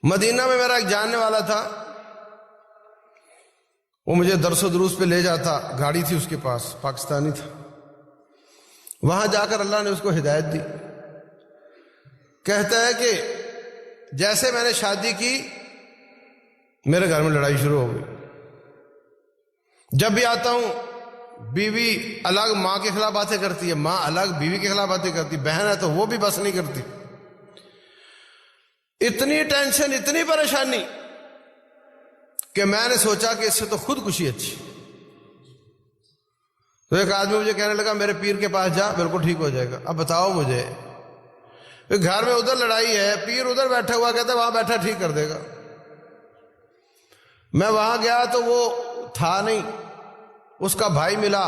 مدینہ میں میرا ایک جاننے والا تھا، وہ مجھے درس و دروس پہ لے جاتا، گاڑی تھی اس کے پاس، پاکستانی تھا۔ وہاں جا کر اللہ نے اس کو ہدایت دی۔ کہتا ہے کہ جیسے میں نے شادی کی میرے گھر میں لڑائی شروع ہو گئی۔ جب بھی آتا ہوں بیوی الگ ماں کے خلاف باتیں کرتی ہے، ماں الگ بیوی کے خلاف باتیں کرتی، بہن ہے تو وہ بھی بس نہیں کرتی۔ اتنی ٹینشن، اتنی پریشانی کہ میں نے سوچا کہ اس سے تو خودکشی اچھی۔ تو ایک آدمی مجھے کہنے لگا میرے پیر کے پاس جا، بالکل ٹھیک ہو جائے گا۔ اب بتاؤ مجھے، گھر میں ادھر لڑائی ہے، پیر ادھر بیٹھا ہوا، کہتا ہے وہاں بیٹھا ٹھیک کر دے گا۔ میں وہاں گیا تو وہ تھا نہیں، اس کا بھائی ملا۔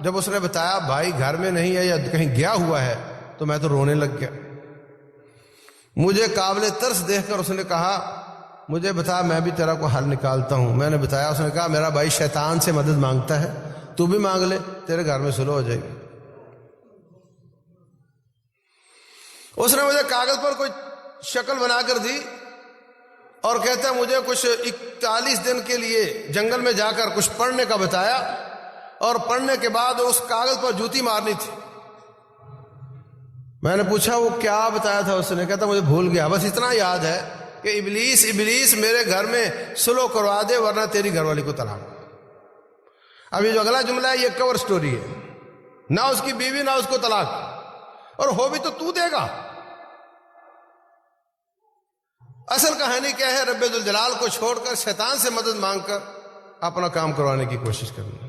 جب اس نے بتایا بھائی گھر میں نہیں ہے یا کہیں گیا ہوا ہے، تو میں تو رونے لگ گیا۔ مجھے قابل ترس دیکھ کر اس نے کہا مجھے بتا، میں بھی تیرا کو حل نکالتا ہوں۔ میں نے بتایا، اس نے کہا میرا بھائی شیطان سے مدد مانگتا ہے، تو بھی مانگ لے، تیرے گھر میں صلح ہو جائے گی۔ اس نے مجھے کاغذ پر کوئی شکل بنا کر دی اور کہتا ہے مجھے کچھ 41 دن کے لیے جنگل میں جا کر کچھ پڑھنے کا بتایا، اور پڑھنے کے بعد اس کاغذ پر جوتی مارنی تھی۔ میں نے پوچھا وہ کیا بتایا تھا؟ اس نے کہتا مجھے بھول گیا، بس اتنا یاد ہے کہ ابلیس میرے گھر میں صلح کروا دے ورنہ تیری گھر والی کو طلاق۔ اب یہ جو اگلا جملہ ہے یہ کور سٹوری ہے، نہ اس کی بیوی نہ اس کو طلاق، اور ہو بھی تو دے گا۔ اصل کہانی کیا ہے؟ رب ذوالجلال کو چھوڑ کر شیطان سے مدد مانگ کر اپنا کام کروانے کی کوشش کرنا۔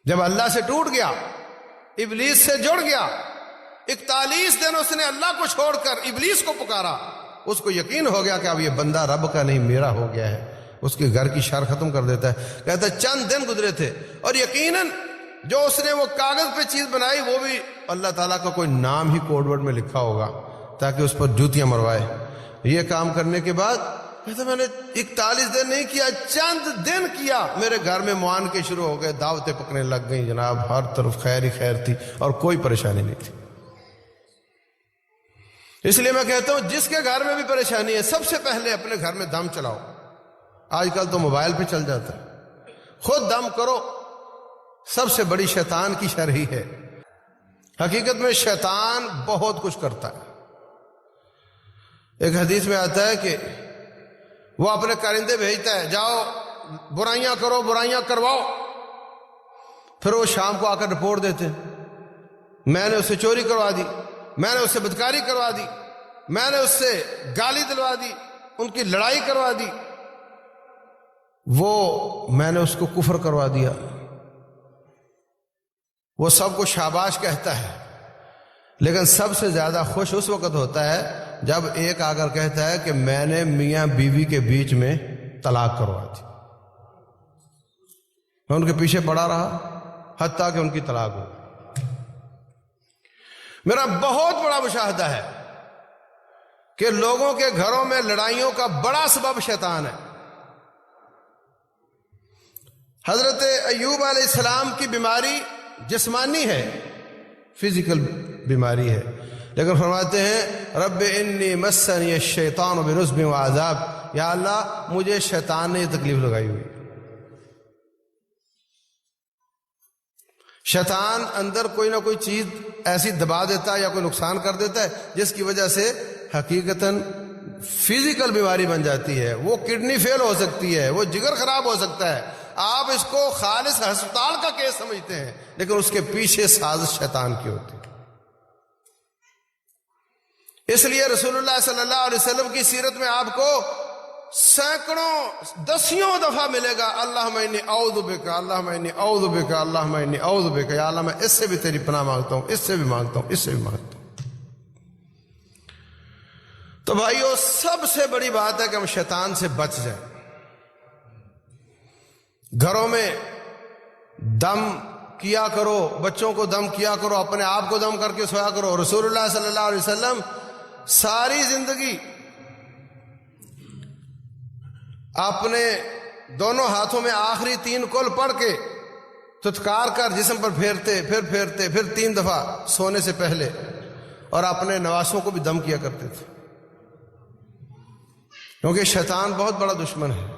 جب اللہ سے ٹوٹ گیا، ابلیس سے جڑ گیا، 41 دن اس نے اللہ کو چھوڑ کر ابلیس کو پکارا، اس کو یقین ہو گیا کہ اب یہ بندہ رب کا نہیں میرا ہو گیا ہے، اس کے گھر کی شر ختم کر دیتا ہے۔ کہتا ہے چند دن گزرے تھے، اور یقیناً جو اس نے وہ کاغذ پہ چیز بنائی وہ بھی اللہ تعالیٰ کا کوئی نام ہی کوڈ ورڈ میں لکھا ہوگا تاکہ اس پر جوتیاں مروائے۔ یہ کام کرنے کے بعد کہتا میں نے 41 دن نہیں کیا، چند دن کیا، میرے گھر میں معانقے شروع ہو گئے، دعوتیں پکنے لگ گئیں جناب، ہر طرف خیر ہی خیر تھی اور کوئی پریشانی نہیں تھی۔ اس لیے میں کہتا ہوں جس کے گھر میں بھی پریشانی ہے سب سے پہلے اپنے گھر میں دم چلاؤ۔ آج کل تو موبائل پہ چل جاتا ہے، خود دم کرو۔ سب سے بڑی شیطان کی شر ہی ہے۔ حقیقت میں شیطان بہت کچھ کرتا ہے۔ ایک حدیث میں آتا ہے کہ وہ اپنے کارندے بھیجتا ہے، جاؤ برائیاں کرو، برائیاں کرواؤ۔ پھر وہ شام کو آ کر رپورٹ دیتے ہیں میں نے اس سے چوری کروا دی، میں نے اس سے بدکاری کروا دی، میں نے اس سے گالی دلوا دی، ان کی لڑائی کروا دی، وہ میں نے اس کو کفر کروا دیا۔ وہ سب کو شاباش کہتا ہے، لیکن سب سے زیادہ خوش اس وقت ہوتا ہے جب ایک آ کر کہتا ہے کہ میں نے میاں بیوی کے بیچ میں طلاق کروا دی، میں ان کے پیچھے پڑا رہا حتیٰ کہ ان کی طلاق ہو۔ میرا بہت بڑا مشاہدہ ہے کہ لوگوں کے گھروں میں لڑائیوں کا بڑا سبب شیطان ہے۔ حضرت ایوب علیہ السلام کی بیماری جسمانی ہے، فزیکل بیماری ہے، لیکن فرماتے ہیں رب انی مسنی الشیطان بنصب وعذاب، یا اللہ مجھے شیطان نے یہ تکلیف لگائی ہوئی۔ شیطان اندر کوئی نہ کوئی چیز ایسی دبا دیتا ہے یا کوئی نقصان کر دیتا ہے جس کی وجہ سے حقیقتاً فزیکل بیماری بن جاتی ہے۔ وہ کڈنی فیل ہو سکتی ہے، وہ جگر خراب ہو سکتا ہے، آپ اس کو خالص ہسپتال کا کیس سمجھتے ہیں، لیکن اس کے پیچھے سازش شیطان کی ہوتی ہے۔ اس لیے رسول اللہ صلی اللہ علیہ وسلم کی سیرت میں آپ کو سینکڑوں دسیوں دفعہ ملے گا اللہم انی اعوذ بک، اللہم انی اعوذ بک، اللہم انی اعوذ بک، یا اللہ میں اس سے بھی تیری پناہ مانگتا ہوں، اس سے بھی مانگتا ہوں، اس سے بھی مانگتا ہوں۔ تو بھائیو سب سے بڑی بات ہے کہ ہم شیطان سے بچ جائیں۔ گھروں میں دم کیا کرو، بچوں کو دم کیا کرو، اپنے آپ کو دم کر کے سویا کرو۔ رسول اللہ صلی اللہ علیہ وسلم ساری زندگی اپنے دونوں ہاتھوں میں آخری 3 کل پڑھ کے تتکار کر جسم پر پھیرتے، پھر 3 دفعہ سونے سے پہلے، اور اپنے نواسوں کو بھی دم کیا کرتے تھے۔ کیونکہ شیطان بہت بڑا دشمن ہے.